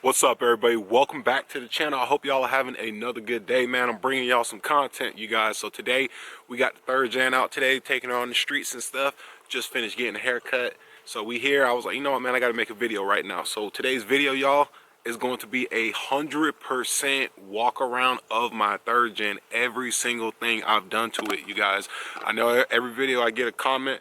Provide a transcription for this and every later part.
What's up, everybody? Welcome back to the channel. I hope y'all are having another good day, man. I'm bringing y'all some content, you guys. So today we got the third gen out today, taking her on the streets and stuff. Just finished getting a haircut, so we here. I was like, you know what, man, I gotta make a video right now. So today's video, y'all, is going to be 100% walk around of my third gen. Every single thing I've done to it, you guys. I know every video I get a comment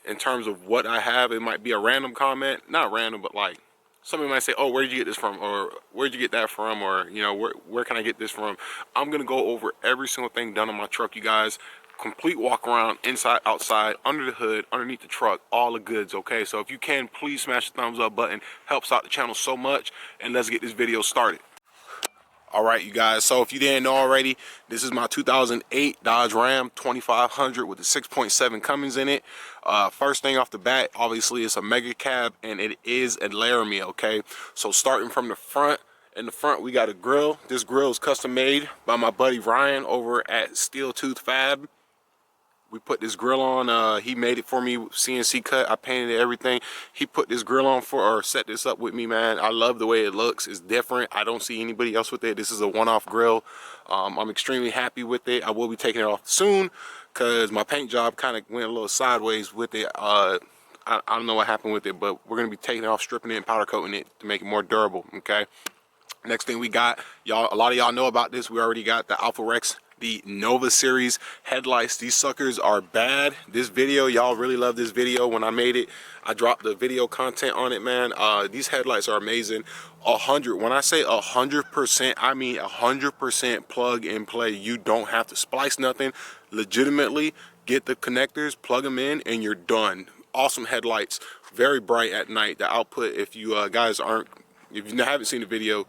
in terms of what I have. It might be a random comment, not random, but like somebody might say, oh, where did you get this from? Or where'd you get that from? Or, you know, where can I get this from? I'm going to go over every single thing done on my truck, you guys. Complete walk around, inside, outside, under the hood, underneath the truck, all the goods, okay? So if you can, please smash the thumbs up button. Helps out the channel so much. And let's get this video started. All right, you guys, so if you didn't know already, this is my 2008 Dodge Ram 2500 with the 6.7 Cummins in it. First thing off the bat, obviously it's a mega cab and it is a Laramie, okay? So starting from the front, in the front we got a grill. This grill is custom made by my buddy Ryan over at Steel Tooth Fab. We put this grill on, he made it for me, CNC cut, I painted everything. He put this grill on or set this up with me, man. I love the way it looks. It's different. I don't see anybody else with it. This is a one-off grill. I'm extremely happy with it. I will be taking it off soon because my paint job kind of went a little sideways with it. I don't know what happened with it, but we're going to be taking it off, stripping it, and powder coating it to make it more durable, okay? Next thing we got, y'all, a lot of y'all know about this. We already got the Alpha Rex, the Nova series headlights. These suckers are bad. This video, y'all really love this video. When I made it, I dropped the video content on it, man. These headlights are amazing. 100, when I say 100%, I mean 100% plug and play. You don't have to splice nothing. Legitimately get the connectors, plug them in, and you're done. Awesome headlights, very bright at night. The output, if you guys aren't, if you haven't seen the video,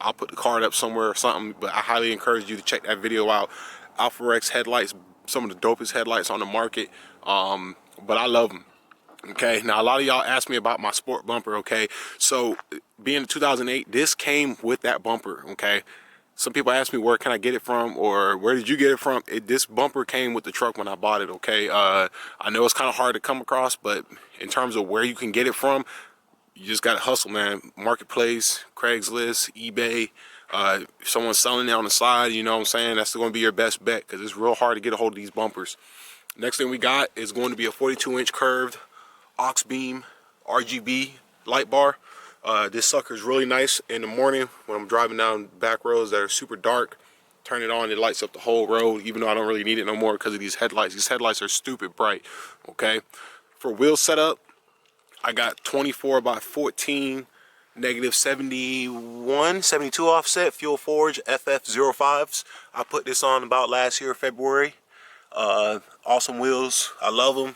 I'll put the card up somewhere or something, but I highly encourage you to check that video out. Alpha Rex headlights, some of the dopest headlights on the market, but I love them. Okay, now a lot of y'all asked me about my sport bumper, okay? So being 2008, this came with that bumper, okay? Some people ask me where can I get it from or where did you get it from? This bumper came with the truck when I bought it, okay? I know it's kind of hard to come across, but in terms of where you can get it from, you just gotta hustle, man. Marketplace, Craigslist, eBay. If someone's selling it on the side, you know what I'm saying, that's going to be your best bet because it's real hard to get a hold of these bumpers. Next thing we got is going to be a 42-inch curved aux beam RGB light bar. This sucker is really nice in the morning when I'm driving down back roads that are super dark. Turn it on, it lights up the whole road, even though I don't really need it no more because of these headlights. These headlights are stupid bright, okay? For wheel setup, I got 24 by 14, negative 71, 72 offset, Fuel Forge FF05s. I put this on about last year, February. Awesome wheels, I love them.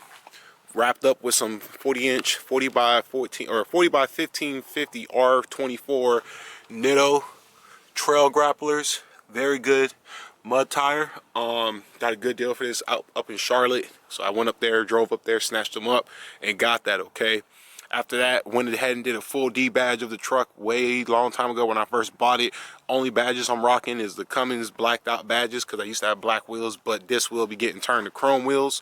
Wrapped up with some 40-inch, 40 by 14, or 40 by 1550 R24 Nitto trail grapplers. Very good. Mud tire. Got a good deal for this up in Charlotte. So I went up there, drove up there, snatched them up, and got that, okay? After that, went ahead and did a full D badge of the truck way long time ago when I first bought it. Only badges I'm rocking is the Cummins blacked out badges because I used to have black wheels, but this will be getting turned to chrome wheels.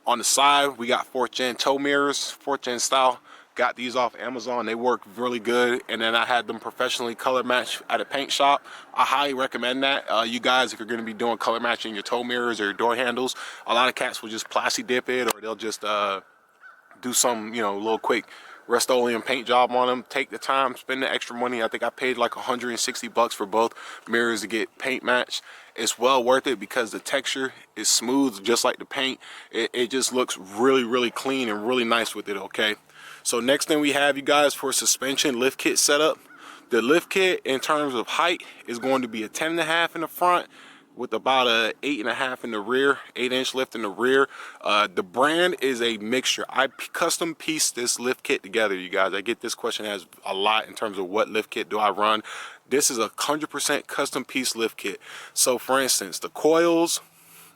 On the side, we got 4th gen tow mirrors, 4th gen style. Got these off Amazon. They work really good. And then I had them professionally color matched at a paint shop. I highly recommend that. You guys, if you're going to be doing color matching your tow mirrors or your door handles, a lot of cats will just plasti dip it, or they'll just do some, you know, little quick Rust-Oleum paint job on them. Take the time, spend the extra money. I think I paid like 160 bucks for both mirrors to get paint matched. It's well worth it because the texture is smooth just like the paint. It just looks really, really clean and really nice with it, okay? So next thing we have, you guys, for suspension lift kit setup. The lift kit in terms of height is going to be a 10.5 in the front with about a 8.5 in the rear, 8-inch lift in the rear. The brand is a mixture. I custom pieced this lift kit together, you guys. I get this question as a lot in terms of what lift kit do I run. This is a 100% custom piece lift kit. So for instance, the coils,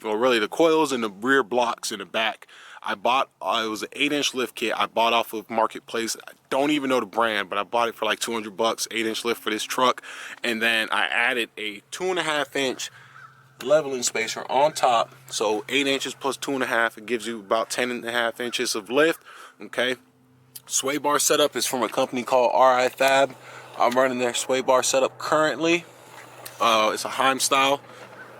well really the coils and the rear blocks in the back, I bought, it was an 8-inch lift kit I bought off of Marketplace. I don't even know the brand, but I bought it for like 200 bucks, 8-inch lift for this truck. And then I added a 2.5-inch leveling spacer on top. So 8 inches plus 2.5, it gives you about 10.5 inches of lift, okay? Sway bar setup is from a company called RI Fab. I'm running their sway bar setup currently. It's a Heim style.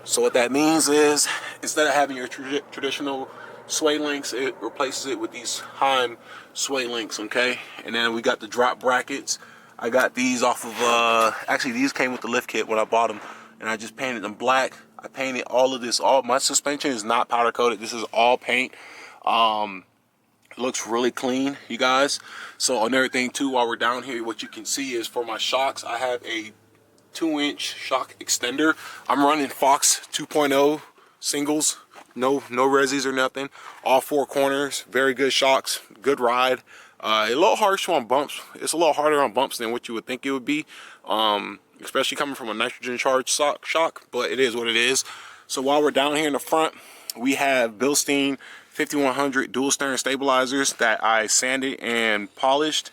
So what that means is, instead of having your traditional sway links, it replaces it with these Heim sway links, okay? And then we got the drop brackets. I got these off of, actually these came with the lift kit when I bought them, and I just painted them black. I painted all of this, all my suspension is not powder coated. This is all paint. It looks really clean, you guys. So another thing too, while we're down here, what you can see is for my shocks, I have a 2-inch shock extender. I'm running Fox 2.0 singles, no resis or nothing. All 4 corners, very good shocks, good ride. A little harsh on bumps. It's a little harder on bumps than what you would think it would be, especially coming from a nitrogen charged shock, but it is what it is. So while we're down here in the front, we have Bilstein 5100 dual steering stabilizers that I sanded and polished,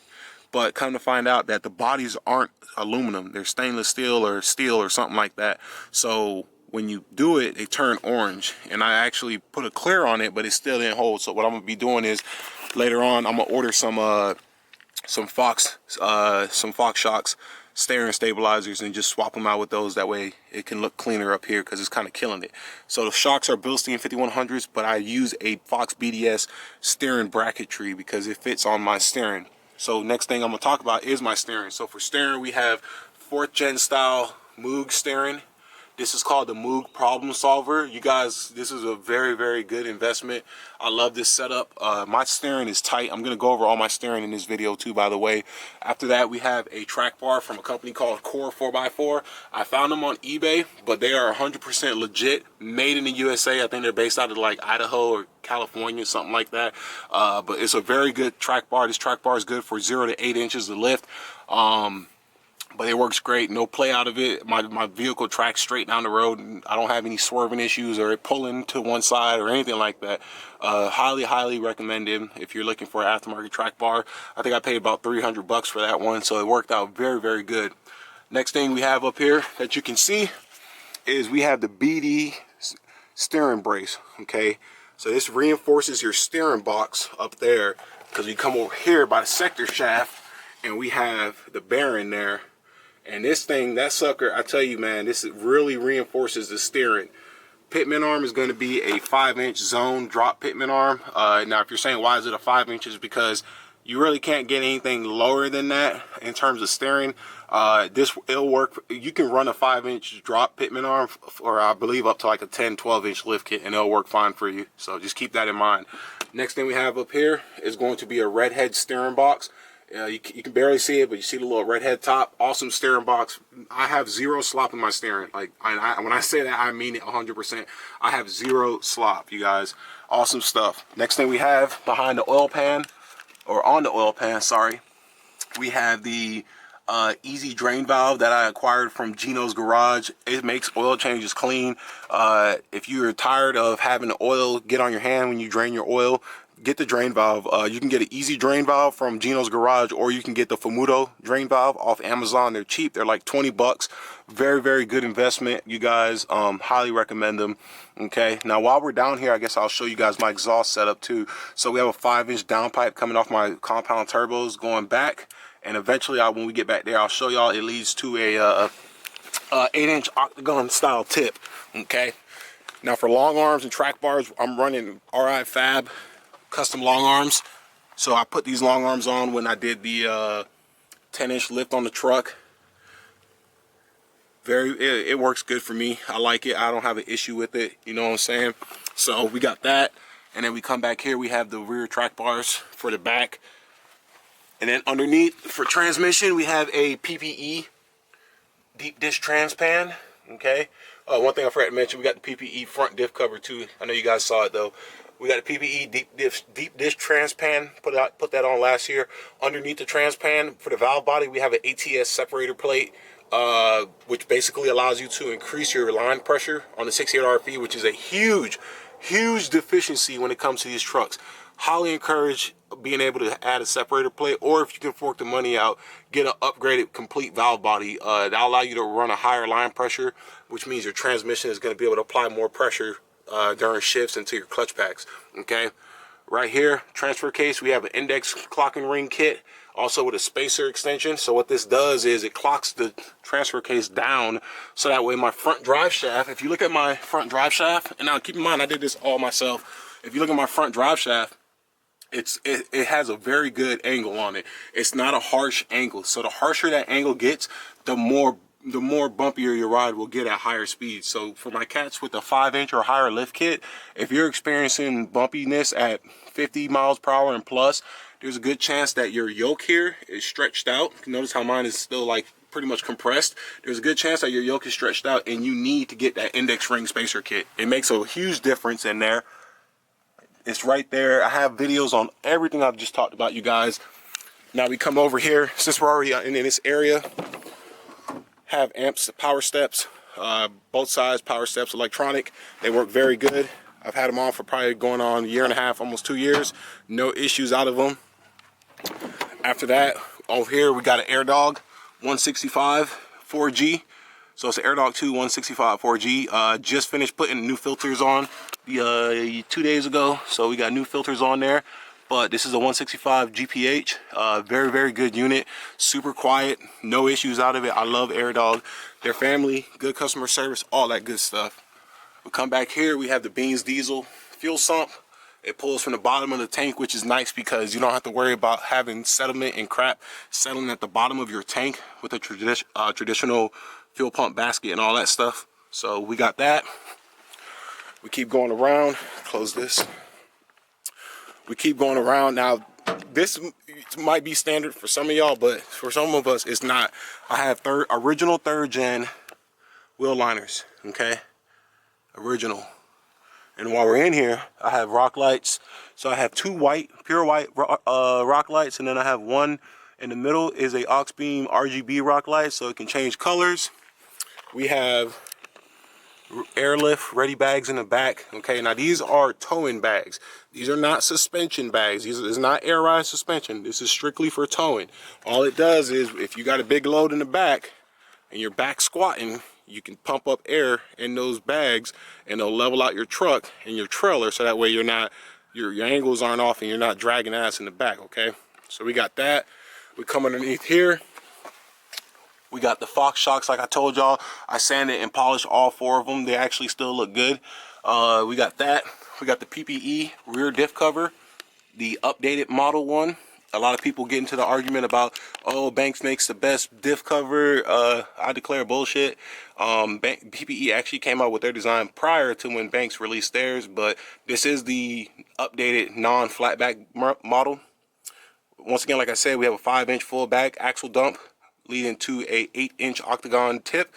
but come to find out that the bodies aren't aluminum, they're stainless steel or something like that. So when you do it, they turn orange, and I actually put a clear on it, but it still didn't hold. So what I'm gonna be doing is later on I'm gonna order some Fox shocks steering stabilizers and just swap them out with those. That way it can look cleaner up here, because it's kind of killing it. So the shocks are Bilstein 5100s, but I use a Fox BDS steering bracketry because it fits on my steering. So next thing I'm gonna talk about is my steering. So for steering, we have 4th gen style Moog steering. This is called the Moog Problem Solver. You guys, this is a very good investment. I love this setup. My steering is tight. I'm gonna go over all my steering in this video too, by the way. After that, we have a track bar from a company called Core 4x4. I found them on eBay, but they are 100% legit, made in the USA. I think they're based out of like Idaho or California, something like that. But it's a very good track bar. This track bar is good for 0 to 8 inches of lift. But it works great, no play out of it. My vehicle tracks straight down the road, and I don't have any swerving issues or it pulling to one side or anything like that. Highly recommend it if you're looking for an aftermarket track bar. I think I paid about 300 bucks for that one, so it worked out very good. Next thing we have up here that you can see is we have the BD steering brace, okay? So this reinforces your steering box up there, because we come over here by the sector shaft and we have the bearing there. And this thing, that sucker, I tell you, man, this really reinforces the steering. Pitman arm is going to be a 5-inch zone drop pitman arm. Now, if you're saying why is it a 5 inches, because you really can't get anything lower than that in terms of steering. It'll work. You can run a 5-inch drop pitman arm, or I believe up to like a 10-12-inch lift kit, and it'll work fine for you. So just keep that in mind. Next thing we have up here is going to be a redhead steering box. You can barely see it, but you see the little redhead top. Awesome steering box. I have 0 slop in my steering. Like, when I say that, I mean it 100%. I have 0 slop, you guys. Awesome stuff. Next thing we have behind the oil pan, or on the oil pan, sorry, we have the easy drain valve that I acquired from Gino's Garage. It makes oil changes clean. If you're tired of having the oil get on your hand when you drain your oil, get the drain valve. You can get an easy drain valve from Gino's Garage, or you can get the Famuto drain valve off Amazon. They're cheap. They're like 20 bucks. Very good investment, you guys. Highly recommend them. Okay, now while we're down here, I guess I'll show you guys my exhaust setup too. So we have a 5-inch downpipe coming off my compound turbos going back, and eventually when we get back there, I'll show y'all it leads to a 8-inch octagon style tip. Okay, now for long arms and track bars, I'm running RI Fab custom long arms. So I put these long arms on when I did the 10-inch lift on the truck. It works good for me. I like it. I don't have an issue with it, you know what I'm saying? So we got that, and then we come back here, we have the rear track bars for the back, and then underneath for transmission we have a PPE deep dish transpan. Okay, one thing I forgot to mention, we got the PPE front diff cover too. I know you guys saw it though. We got a PPE deep dish transpan, put that on last year. Underneath the transpan for the valve body, we have an ATS separator plate, which basically allows you to increase your line pressure on the 68 RFE, which is a huge deficiency when it comes to these trucks. Highly encourage being able to add a separator plate, or if you can fork the money out, get an upgraded complete valve body. That'll allow you to run a higher line pressure, which means your transmission is going to be able to apply more pressure during shifts into your clutch packs. Okay, right here, transfer case, we have an index clocking ring kit also with a spacer extension. So what this does is it clocks the transfer case down, so that way my front drive shaft, if you look at my front drive shaft, and now keep in mind I did this all myself, if you look at my front drive shaft, it has a very good angle on it. It's not a harsh angle, so the harsher that angle gets, the more bumpier your ride will get at higher speeds. So for my cats with a 5-inch or higher lift kit, if you're experiencing bumpiness at 50 miles per hour and plus, there's a good chance that your yoke here is stretched out. Notice how mine is still like pretty much compressed. There's a good chance that your yoke is stretched out, and you need to get that index ring spacer kit. It makes a huge difference in there. It's right there. I have videos on everything I've just talked about, you guys. Now we come over here, since we're already in this area, have amps, power steps, both sides, power steps, electronic. They work very good. I've had them on for probably going on a year and a half, almost 2 years. No issues out of them. After that, over here we got an AirDog 165 4G. So it's an AirDog 2 165 4G. Just finished putting new filters on 2 days ago. So we got new filters on there. But this is a 165 GPH. Very, very good unit. Super quiet. No issues out of it. I love AirDog. Their family, good customer service, all that good stuff. We come back here. We have the Beans Diesel fuel sump. It pulls from the bottom of the tank, which is nice because you don't have to worry about having sediment and crap settling at the bottom of your tank with a traditional fuel pump basket and all that stuff. So we got that. We keep going around. Close this. We keep going around. Now, this might be standard for some of y'all, but for some of us, it's not. I have original third gen wheel liners, okay? Original. And while we're in here, I have rock lights. So I have two white, pure white rock lights, and then I have one in the middle is a aux beam RGB rock light, so it can change colors. We have airlift ready bags in the back. Okay, now these are towing bags. These are not suspension bags. This is not air ride suspension. This is strictly for towing. All it does is if you got a big load in the back and you're back squatting, you can pump up air in those bags and they'll level out your truck and your trailer, so that way you're not, your angles aren't off and you're not dragging ass in the back. Okay, so we got that. We come underneath here. We got the Fox shocks, like I told y'all. I sanded and polished all 4 of them. They actually still look good. We got that. We got the PPE rear diff cover, the updated model one. A lot of people get into the argument about, oh, Banks makes the best diff cover. I declare bullshit. PPE actually came out with their design prior to when Banks released theirs, but this is the updated non-flatback model. Once again, like I said, we have a 5-inch full back axle dump leading to a 8-inch octagon tip.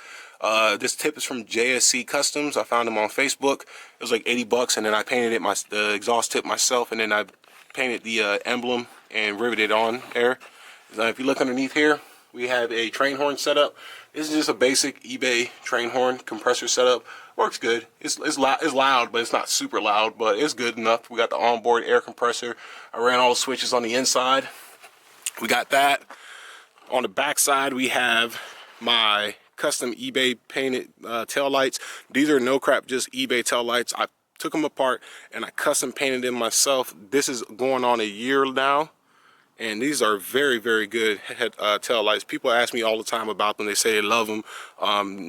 This tip is from JSC Customs. I found them on Facebook. It was like 80 bucks, and then I painted it the exhaust tip myself, and then I painted the emblem and riveted on there. If you look underneath here, we have a train horn setup. This is just a basic eBay train horn compressor setup. Works good. It's loud, but it's not super loud, but it's good enough. We got the onboard air compressor. I ran all the switches on the inside. We got that. On the back side, we have my custom eBay painted tail lights. These are no crap, just eBay tail lights. I took them apart and I custom painted them myself. This is going on a year now, and these are very, very good tail lights. People ask me all the time about them. They say they love them.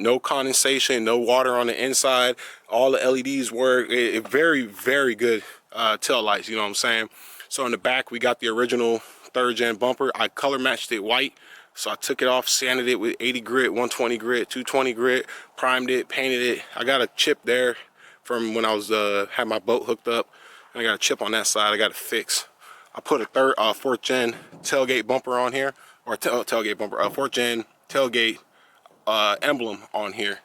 No condensation, no water on the inside. All the LEDs work. Very, very good tail lights, you know what I'm saying? So in the back, we got the original 3rd gen bumper. I color matched it white. So I took it off, sanded it with 80 grit, 120 grit, 220 grit, primed it, painted it. I got a chip there from when I was had my boat hooked up. And I got a chip on that side. I got to fix. I put a 4th gen tailgate bumper on here, or tailgate bumper, 4th gen tailgate emblem on here.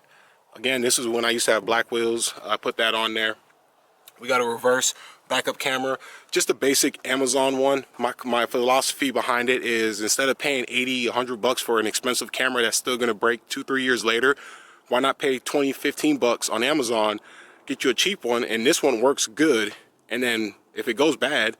Again, this is when I used to have black wheels. I put that on there. We got a reverse backup camera, just a basic Amazon one. My philosophy behind it is, instead of paying 80, 100 bucks for an expensive camera that's still gonna break 2-3 years later, why not pay 20, 15 bucks on Amazon, get you a cheap one, and this one works good, and then if it goes bad,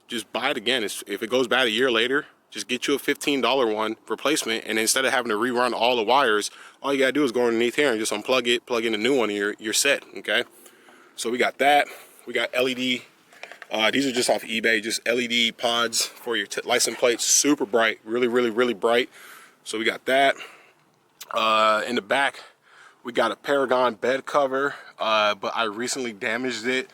just buy it again. If it goes bad a year later, just get you a $15 one replacement, and instead of having to rerun all the wires, all you gotta do is go underneath here and just unplug it, plug in a new one, and you're set. Okay, so we got that. We got LED These are just off eBay, just LED pods for your license plates. Super bright, really bright. So we got that. In the back, we got a Paragon bed cover, but I recently damaged it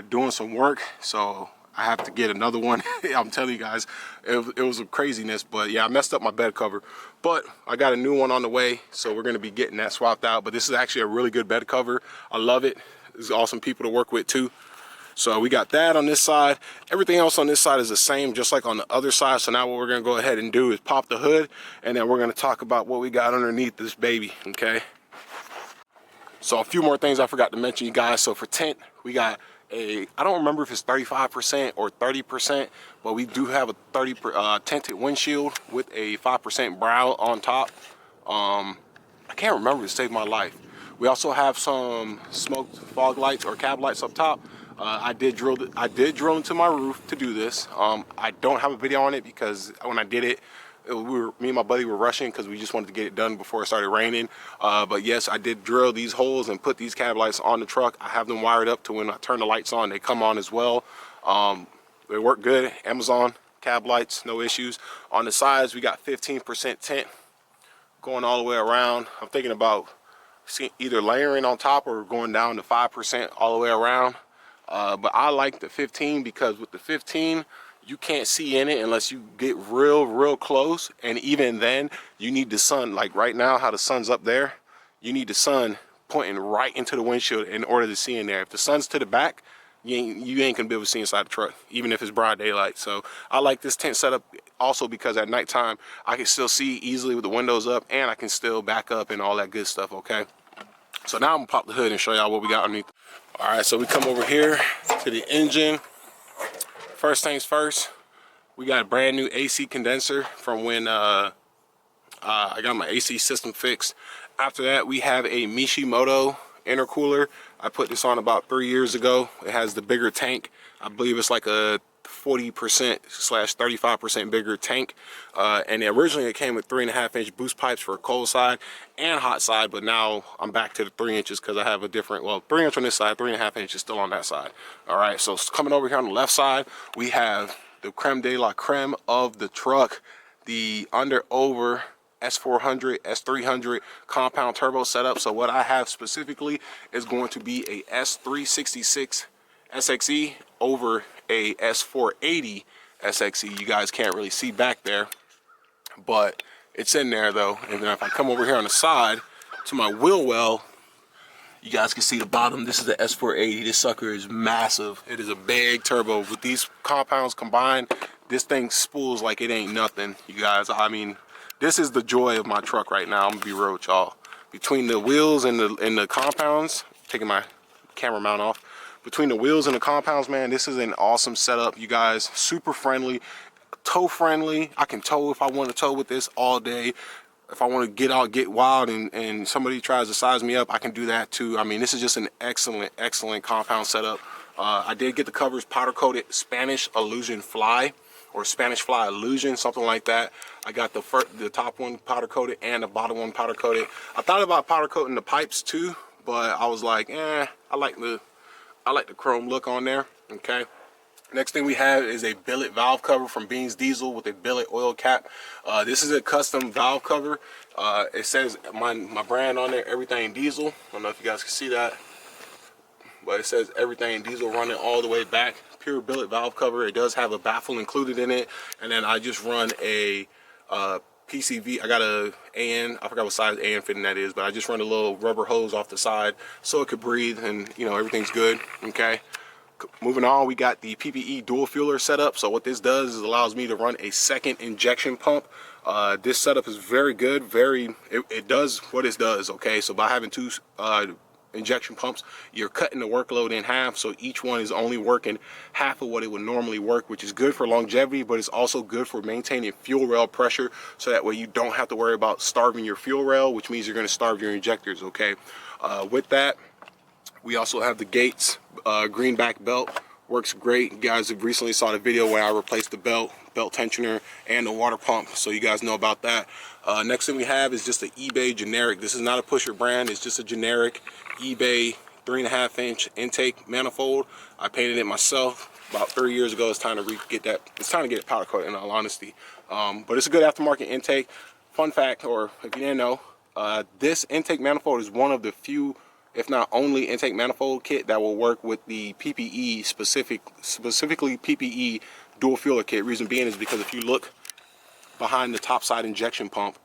doing some work, so I have to get another one. I'm telling you guys, it was a craziness, but yeah, I messed up my bed cover. But I got a new one on the way, so we're gonna be getting that swapped out. But this is actually a really good bed cover. I love it. There's awesome people to work with too. So we got that on this side. Everything else on this side is the same, just like on the other side. So now what we're gonna go ahead and do is pop the hood, and then we're gonna talk about what we got underneath this baby, okay? So a few more things I forgot to mention, you guys. So for tint, we got I don't remember if it's 35% or 30%, but we do have a tinted windshield with a 5% brow on top. I can't remember, to save my life. We also have some smoked fog lights or cab lights up top. I did drill into my roof to do this. I don't have a video on it because when I did it, me and my buddy were rushing because we just wanted to get it done before it started raining. But yes, I did drill these holes and put these cab lights on the truck. I have them wired up to when I turn the lights on, they come on as well. They work good. Amazon cab lights, no issues. On the sides, we got 15% tint going all the way around. I'm thinking about either layering on top or going down to 5% all the way around. But I like the 15 because with the 15, you can't see in it unless you get real close. And even then, you need the sun. Like right now, how the sun's up there, you need the sun pointing right into the windshield in order to see in there. If the sun's to the back, you ain't gonna be able to see inside the truck, even if it's broad daylight. So I like this tent setup also because at nighttime, I can still see easily with the windows up, and I can still back up and all that good stuff, okay? So now I'm gonna pop the hood and show y'all what we got underneath. All right, so we come over here to the engine. First things first, we got a brand new AC condenser from when I got my AC system fixed. After that, we have a Mishimoto intercooler. I put this on about 3 years ago. It has the bigger tank. I believe it's like a 40%/35% bigger tank. And originally it came with 3.5-inch boost pipes for cold side and hot side, but now I'm back to the 3 inches because I have a different, well, 3 inch on this side, 3.5 inches still on that side. All right, so coming over here on the left side, we have the creme de la creme of the truck, the under-over S400, S300 compound turbo setup. So what I have specifically is going to be a S366 SXE over a S480 SXE. You guys can't really see back there, but it's in there though. And then if I come over here on the side to my wheel well, you guys can see the bottom. This is the S480. This sucker is massive. It is a big turbo. With these compounds combined, this thing spools like it ain't nothing, you guys. I mean, this is the joy of my truck right now. I'm gonna be real with y'all. Between the wheels and the compounds, taking my camera mount off, between the wheels and the compounds, man, this is an awesome setup, you guys. Super friendly, tow friendly. I can tow if I want to tow with this all day. If I want to get out, get wild, and somebody tries to size me up, I can do that too. I mean, this is just an excellent compound setup. I did get the covers powder coated Spanish Illusion Fly, or Spanish Fly Illusion, something like that. I got the top one powder coated and the bottom one powder coated. I thought about powder coating the pipes too, but I was like, I like the chrome look on there, okay? Next thing we have is a billet valve cover from Beans Diesel with a billet oil cap. This is a custom valve cover. It says my brand on there, Everything Diesel. I don't know if you guys can see that, but it says Everything Diesel running all the way back. Pure billet valve cover. It does have a baffle included in it, and then I just run a PCV. I got a AN, I forgot what size AN fitting that is, but I just run a little rubber hose off the side so it could breathe, and you know, everything's good, okay? Moving on, we got the PPE dual fueler setup. So what this does is allows me to run a second injection pump. This setup is very good. It does what it does, okay? So by having two injection pumps, you're cutting the workload in half, so each one is only working half of what it would normally work, which is good for longevity, but it's also good for maintaining fuel rail pressure, so that way you don't have to worry about starving your fuel rail, which means you're going to starve your injectors, okay? With that, we also have the Gates greenback belt. Works great. You guys have recently saw the video where I replaced the belt tensioner, and the water pump, so you guys know about that. Next thing we have is just an eBay generic. This is not a pusher brand. It's just a generic eBay 3.5-inch intake manifold. I painted it myself. about 3 years ago. It's time to get that. It's time to get it powder coated, in all honesty. But it's a good aftermarket intake. Fun fact, or if you didn't know, this intake manifold is one of the few, if not only, intake manifold kit that will work with the PPE specifically PPE dual fueler kit. Reason being is because if you look behind the top side injection pump,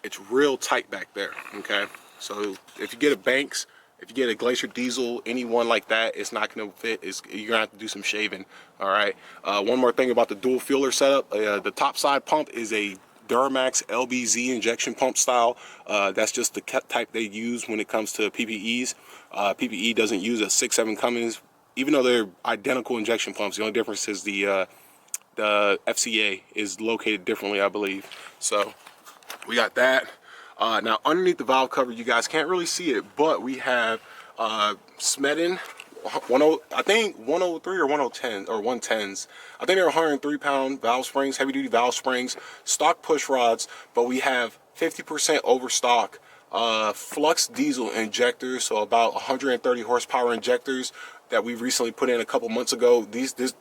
it's real tight back there. Okay, so if you get a Banks, if you get a Glacier diesel, anyone like that, it's not going to fit. You're gonna have to do some shaving. All right. One more thing about the dual fueler setup: the top side pump is a Duramax LBZ injection pump style. That's just the type they use when it comes to PPEs. PPE doesn't use a 6.7 Cummins, even though they're identical injection pumps. The only difference is the FCA is located differently, I believe. So we got that. Now underneath the valve cover, you guys can't really see it, but we have Smedin I think 103 or 110 or 110s. I think they're 103-pound valve springs, heavy duty valve springs, stock push rods, but we have 50% overstock flux diesel injectors, so about 130 horsepower injectors that we recently put in a couple months ago. The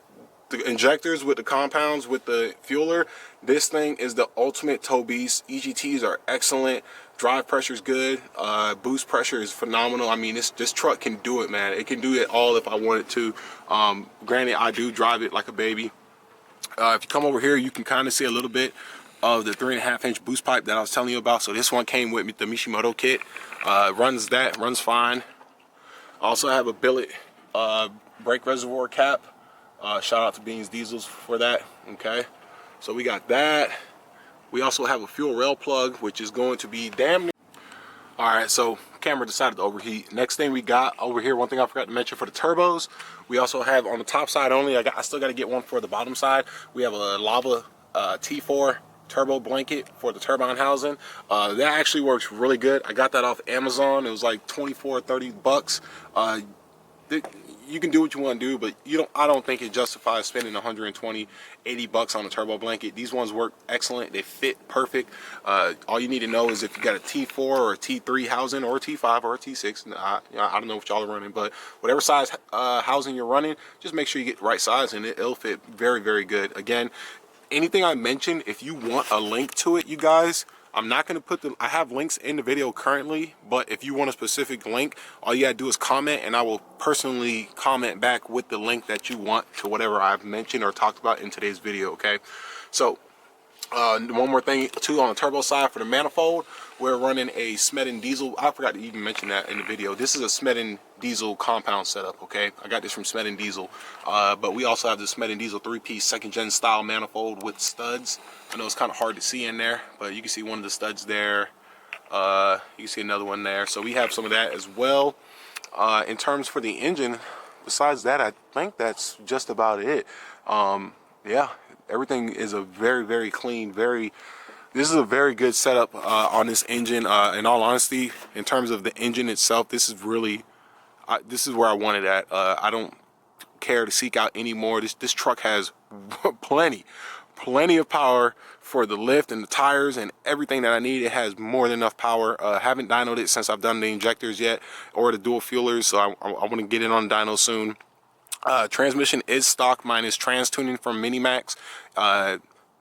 injectors with the compounds with the fueler, this thing is the ultimate tow beast. EGTs are excellent, drive pressure is good, boost pressure is phenomenal. I mean, this truck can do it, man. It can do it all if I wanted to. Granted, I do drive it like a baby. If you come over here, you can kind of see a little bit of the 3.5-inch boost pipe that I was telling you about. So this one came with the Mishimoto kit. Runs fine. I also have a billet brake reservoir cap. Shout out to Beans Diesels for that. Okay, so we got that. We also have a fuel rail plug, which is going to be damn near. All right, so camera decided to overheat. Next thing we got over here, one thing I forgot to mention for the turbos, we also have on the top side only, I still got to get one for the bottom side. We have a Lava T4 turbo blanket for the turbine housing. That actually works really good. I got that off Amazon. It was like 24 30 bucks. You can do what you want to do, but I don't think it justifies spending 120 80 bucks on a turbo blanket. These ones work excellent. They fit perfect. All you need to know is if you got a T4 or a T3 housing, or a T5 or a T6. I don't know what y'all are running, but whatever size housing you're running, just make sure you get the right size, and it'll fit very, very good. Again, anything I mentioned, if you want a link to it, you guys, I'm not going to put them. I have links in the video currently, but if you want a specific link, all you got to do is comment, and I will personally comment back with the link that you want to whatever I've mentioned or talked about in today's video. Okay, so one more thing too, on the turbo side for the manifold, we're running a Smedin diesel. I forgot to even mention that in the video. This is a Smedin diesel compound setup. Okay, I got this from Smedin Diesel, but we also have the Smedin Diesel 3-piece 2nd gen style manifold with studs. I know it's kind of hard to see in there, but you can see one of the studs there. You can see another one there. So we have some of that as well. In terms for the engine, besides that, I think that's just about it. Yeah, everything is a very, very clean, this is a very good setup on this engine. In all honesty, in terms of the engine itself, this is really, this is where I want it at. I don't care to seek out any more. This truck has plenty of power for the lift and the tires and everything that I need. It has more than enough power. Haven't dynoed it since I've done the injectors yet, or the dual fuelers, so I want to get it on dyno soon. Transmission is stock minus trans tuning from Minimax,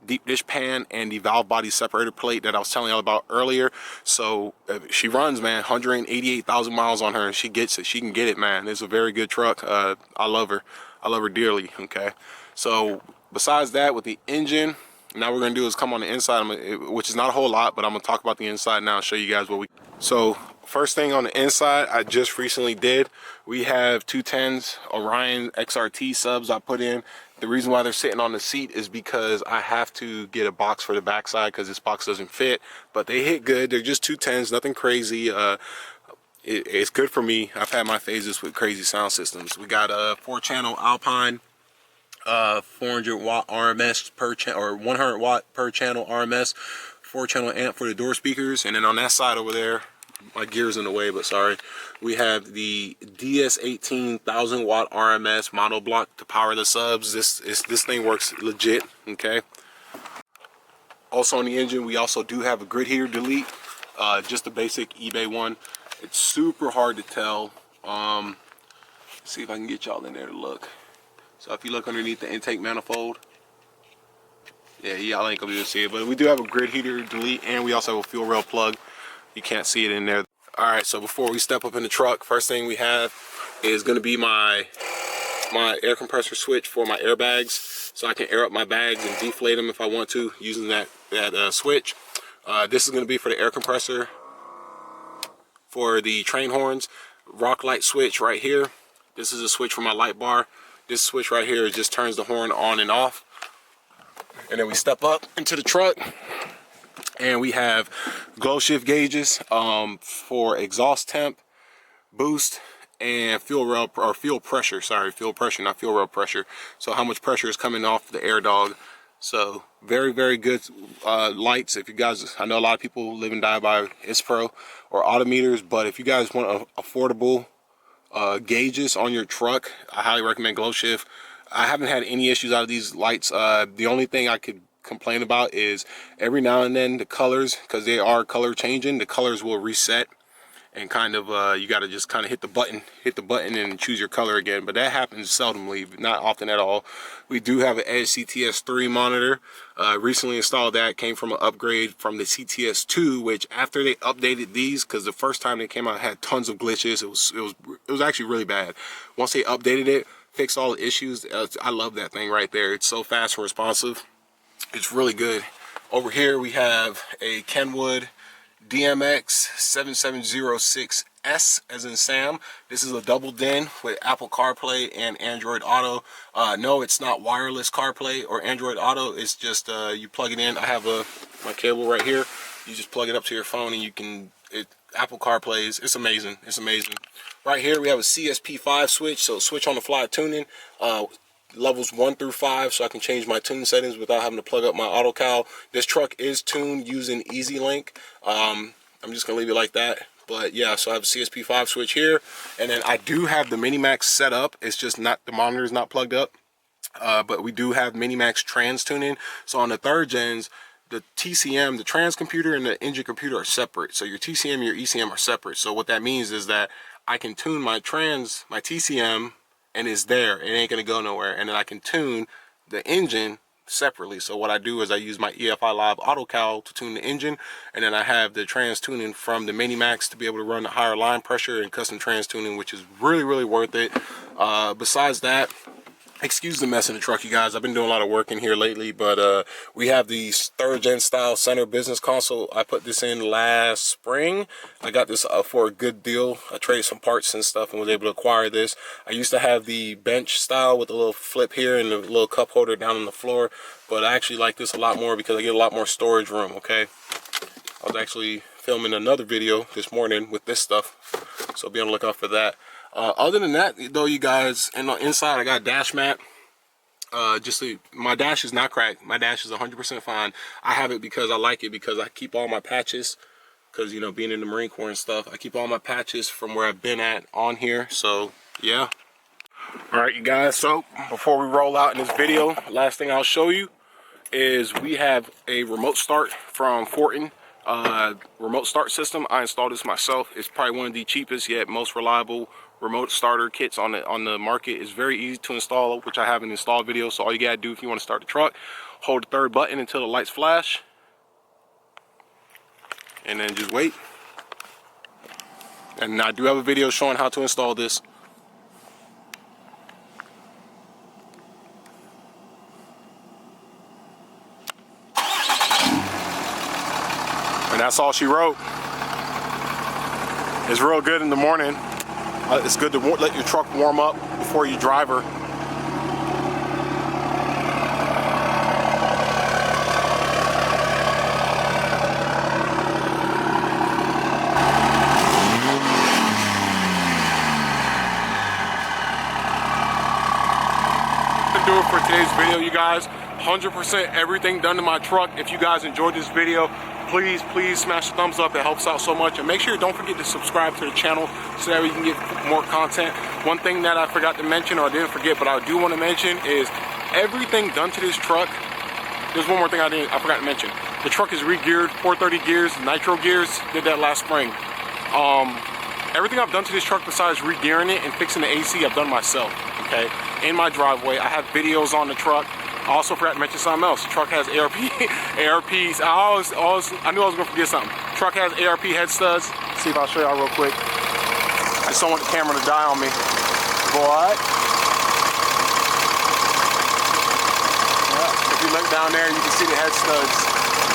deep dish pan, and the valve body separator plate that I was telling y'all about earlier. So she runs, man, 188,000 miles on her, and she gets it. She can get it, man. It's a very good truck. I love her dearly. Okay, so besides that, with the engine, now what we're gonna do is come on the inside, which is not a whole lot, but I'm gonna talk about the inside now and show you guys what we. So first thing on the inside, I just recently did. We have 210s Orion XRT subs I put in. The reason why they're sitting on the seat is because I have to get a box for the backside because this box doesn't fit. But they hit good. They're just 210s, nothing crazy. It's good for me. I've had my phases with crazy sound systems. We got a 4-channel Alpine, 400 watt RMS per channel, or 100 watt per channel RMS, 4-channel amp for the door speakers. And then on that side over there, my gear's in the way, but sorry, we have the DS18 1000 watt RMS mono block to power the subs. This thing works legit. Okay, also on the engine, we also do have a grid heater delete, just a basic eBay one. It's super hard to tell. See if I can get y'all in there to look. So if you look underneath the intake manifold, yeah, y'all ain't gonna be able to see it, but we do have a grid heater delete, and we also have a fuel rail plug. You can't see it in there. All right, so before we step up in the truck, first thing we have is gonna be my air compressor switch for my airbags, so I can air up my bags and deflate them if I want to using that switch. This is gonna be for the air compressor for the train horns. Rock light switch right here. This is a switch for my light bar. This switch right here just turns the horn on and off. And then we step up into the truck, and we have glow shift gauges for exhaust temp, boost, and fuel rail, or fuel pressure. Sorry, fuel pressure, not fuel rail pressure. So how much pressure is coming off the air dog. So very, very good lights. If you guys, I know a lot of people live and die by ISPRO or autometers, but if you guys want affordable gauges on your truck, I highly recommend glow shift. I haven't had any issues out of these lights. The only thing I could complain about is every now and then the colors, because they are color changing, the colors will reset, and kind of you got to just kind of hit the button and choose your color again. But that happens seldomly, not often at all. We do have an Edge CTS3 monitor. Recently installed that. Came from an upgrade from the CTS2, which after they updated these, because the first time they came out had tons of glitches. It was actually really bad. Once they updated it, fixed all the issues. I love that thing right there. It's so fast and responsive. It's really good. Over here we have a Kenwood DMX 7706S as in Sam. This is a double DIN with Apple CarPlay and Android Auto. No, it's not wireless CarPlay or Android Auto. It's just you plug it in. I have my cable right here. You just plug it up to your phone and you can Apple CarPlay it's amazing. It's amazing. Right here we have a CSP5 switch, so switch on the fly tuning. Levels 1 through 5, so I can change my tune settings without having to plug up my auto cal. This truck is tuned using EasyLink. I'm just gonna leave it like that. But yeah, so I have a CSP5 switch here, and then I do have the Minimax set up. It's just not, the monitor is not plugged up. But we do have Minimax trans tuning. So on the third gens, the TCM, the trans computer and the engine computer are separate. So your TCM and your ECM are separate. So what that means is that I can tune my TCM, and it's there. It ain't gonna go nowhere. And then I can tune the engine separately. So what I do is I use my EFI Live AutoCal to tune the engine, and then I have the trans tuning from the Minimax to be able to run the higher line pressure and custom trans tuning, which is really, really worth it. Besides that, excuse the mess in the truck, you guys. I've been doing a lot of work in here lately, but we have the 3rd gen style center business console. I put this in last spring. I got this for a good deal. I traded some parts and stuff and was able to acquire this. I used to have the bench style with a little flip here and a little cup holder down on the floor, but I actually like this a lot more because I get a lot more storage room. Okay, I was actually filming another video this morning with this stuff, so be on the lookout for that. Other than that, though, you guys, and inside I got a dash mat. My dash is not cracked. My dash is 100% fine. I have it because I like it, because I keep all my patches, because, you know, being in the Marine Corps and stuff, I keep all my patches from where I've been at on here. So yeah. All right, you guys, so before we roll out in this video, last thing I'll show you is we have a remote start from Fortin. Remote start system. I installed this myself. It's probably one of the cheapest yet most reliable remote starter kits on the market. It's very easy to install, which I have an install video. So all you gotta do if you want to start the truck, hold the 3rd button until the lights flash, and then just wait. And I do have a video showing how to install this. And that's all she wrote. It's real good in the morning. It's good to let your truck warm up before you drive her. To do it for today's video, you guys. 100% everything done to my truck. If you guys enjoyed this video, please smash the thumbs up. It helps out so much. And make sure, don't forget to subscribe to the channel so that we can get more content. One thing that I forgot to mention, or I didn't forget, but I do want to mention, is everything done to this truck. There's one more thing I forgot to mention. The truck is re-geared, 430 gears, nitro gears. Did that last spring. Everything I've done to this truck besides re-gearing it and fixing the AC, I've done myself. Okay, in my driveway. I have videos on the truck. I also forgot to mention something else. The truck has ARP, ARPs. I knew I was gonna forget something. Truck has ARP head studs. See if I'll show y'all real quick. I just don't want the camera to die on me. Boy. Yeah, if you look down there, you can see the head studs.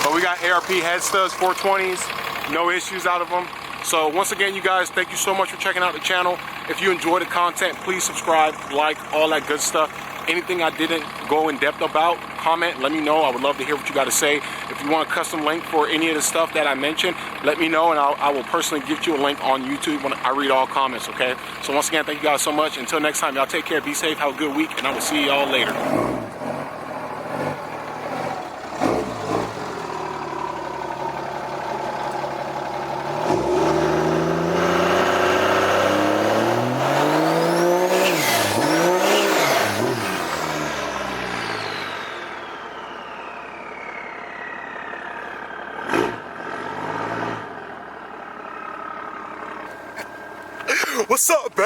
But we got ARP head studs, 420s, no issues out of them. So once again, you guys, thank you so much for checking out the channel. If you enjoy the content, please subscribe, like, all that good stuff. Anything I didn't go in depth about, comment, let me know. I would love to hear what you got to say. If you want a custom link for any of the stuff that I mentioned, let me know, and I will personally give you a link on YouTube when I read all comments, okay? So once again, thank you guys so much. Until next time, y'all take care, be safe, have a good week, and I will see y'all later. What's up, man?